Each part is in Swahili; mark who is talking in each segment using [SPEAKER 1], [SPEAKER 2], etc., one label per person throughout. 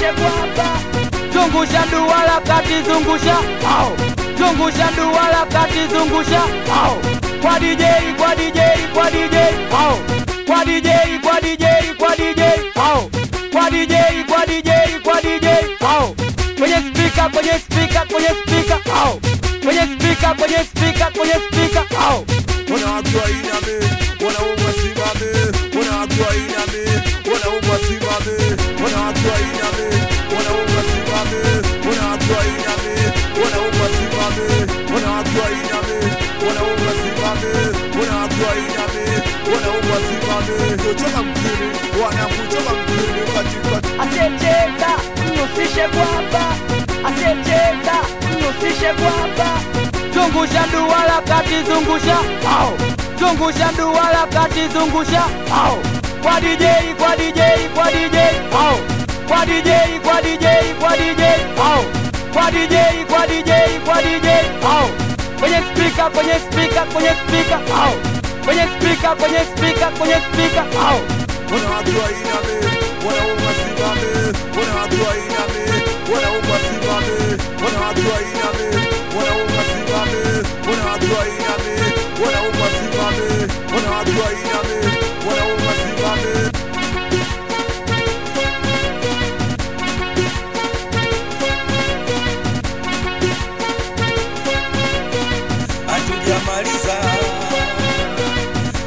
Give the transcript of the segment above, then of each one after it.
[SPEAKER 1] Mnusishe kwa hapa. Zungusha duara kati zungusha. Au. Zungusha duara kati zungusha. Au. Kwa DJ, kwa DJ, kwa DJ. Au. Kwa DJ, kwa DJ, kwa DJ. Au. Kwa DJ, kwa DJ, kwa DJ. Au. Kwenye speaker, kwenye speaker, kwenye speaker. Au. Kwenye speaker, kwenye speaker, kwenye speaker. Au.
[SPEAKER 2] Wanawajua iname, wanaumwa simame. Wanawajua iname, wanaumwa simame. Wanawajua iname, wanaumwa simame. Wanawajua iname, wanaumwa simame. Wanawajua iname, wanaumwa simame. Wanawajua iname, wanaumwa simame. Kutoka mjini, wanakutoka mjini katika.
[SPEAKER 1] Asiyecheza, mnusishe kwa hapa. Asiyecheza, mnusishe kwa hapa. Zungusha duara kati zungusha. Au. Zungusha duara kati zungusha. Au. Kwa DJ, kwa DJ, kwa DJ. Au. Kwa DJ, kwa DJ, kwa DJ. Au. Kwa DJ, kwa DJ, kwa DJ. Au. Kwenye speaker, kwenye speaker, kwenye speaker. Au. Kwenye speaker, kwenye speaker, kwenye speaker. Au.
[SPEAKER 2] Wanawajua iname, wanaumwa simame. Wanawajua iname, wanaumwa simame. Wanawajua iname, wanaumwa simame. Wanawajua iname, wanaumwa simame. Wanawajua iname, wanaumwa simame.
[SPEAKER 3] Hatujamaliza,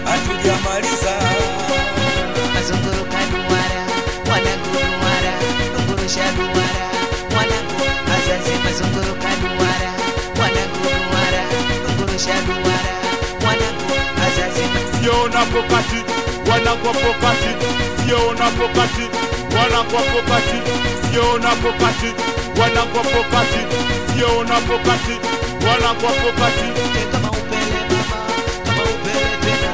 [SPEAKER 3] hatujamaliza.
[SPEAKER 4] Mazunguruka duara, wanangu duara, zungurusha duara, wanangu azazi. Mazunguruka duara, wanangu duara, zungurusha duara, wanangu azazi.
[SPEAKER 2] Sio unapokati, wanangu wakati. Sio unapokati, wanangu wakati. Sio unapokati, wanangu wakati. Sio unapokati, wanangu wakati.
[SPEAKER 4] Kama upele mama, kama upele tena.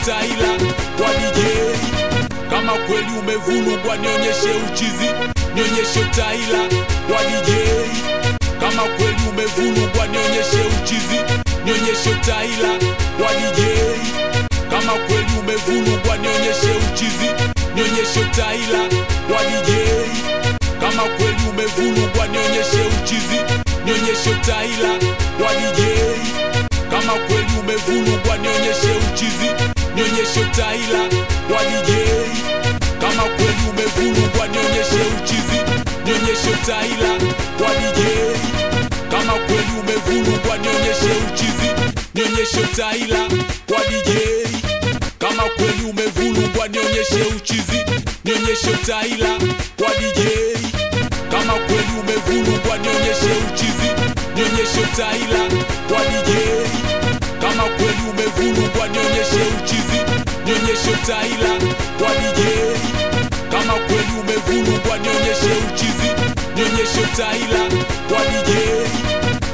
[SPEAKER 3] Taila kwa DJ. Kama kweli umevurugwa nionyeshe uchizi, nionyeshe taila kwa DJ. Kama kweli umevurugwa nionyeshe uchizi, nionyeshe taila kwa DJ. Kama kweli umevurugwa nionyeshe uchizi, nionyeshe taila kwa DJ. Kama kweli umevurugwa nionyeshe uchizi, nionyeshe taila kwa DJ. Kama kweli umevurugwa nionyeshe uchizi, nionyeshe taila kwa DJ. Kama kweli umevurugwa nionyeshe uchizi, nionyeshe taila kwa DJ. Kama kweli umevurugwa nionyeshe uchizi, nionyeshe taila kwa DJ. Kama kweli umevurugwa nionyeshe uchizi, nionyeshe taila kwa DJ. Kama kweli umevurugwa nionyeshe uchizi, nionyeshe taila kwa DJ. Kama kweli umevurugwa nionyeshe uchizi, nionyeshe taila kwa DJ. Kama kweli umevurugwa nionyeshe uchizi, nionyeshe taila kwa DJ.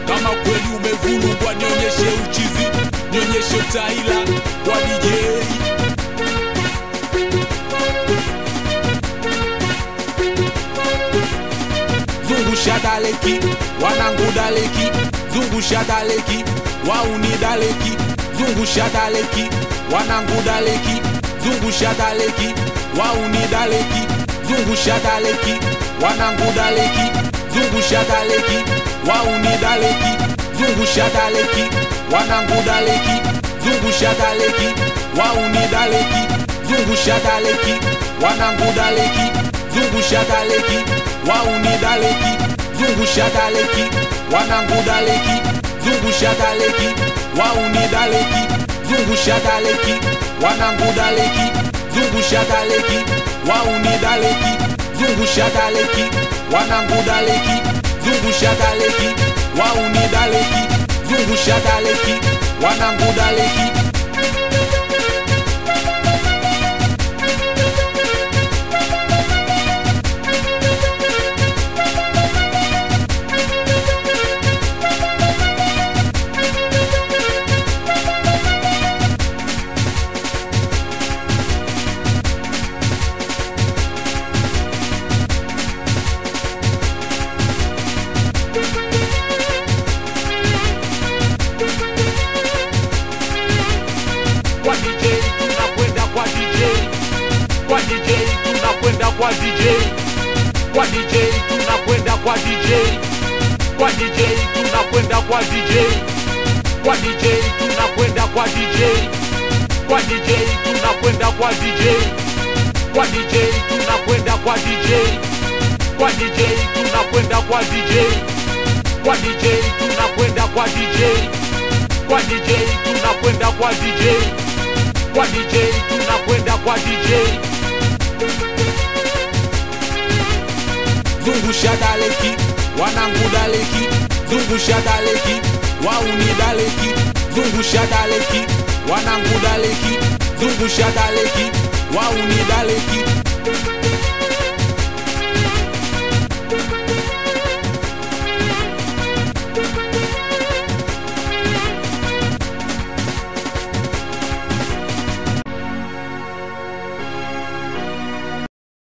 [SPEAKER 3] Kama kweli umevurugwa nionyeshe uchizi, nionyeshe taila kwa DJ. Zungusha daleki, wanangu daleki. Zungusha daleki, wauni daleki. Zungusha daleki, wanangu daleki. Zungusha daleki, wauni daleki. Zungusha daleki, wanangu daleki. Zungusha daleki, wauni daleki. Zungusha daleki, wanangu daleki. Zungusha daleki, wauni daleki. Zungusha daleki, wanangu daleki. zungusha daleki, wauni daleki, zungusha daleki, wanangu daleki, zungusha daleki, wauni daleki, zungusha daleki, wanangu daleki, zungusha daleki, wauni daleki, zungusha daleki, wanangu daleki, zungusha daleki, wauni daleki, zungusha daleki, wanangu daleki.
[SPEAKER 2] Kwa DJ tunakwenda kwa DJ, kwa DJ tunakwenda kwa DJ, kwa DJ tunakwenda kwa DJ, kwa DJ tunakwenda kwa DJ, kwa DJ tunakwenda kwa DJ, kwa DJ tunakwenda kwa DJ, kwa DJ tunakwenda kwa DJ, kwa DJ tunakwenda kwa DJ, kwa DJ tunakwenda kwa DJ, kwa DJ tunakwenda kwa DJ, kwa DJ tunakwenda kwa DJ.
[SPEAKER 3] Zungusha daleki, wanangu daleki, zungusha daleki, wauni daleki, zungusha daleki, wanangu daleki, zungusha daleki, wauni daleki,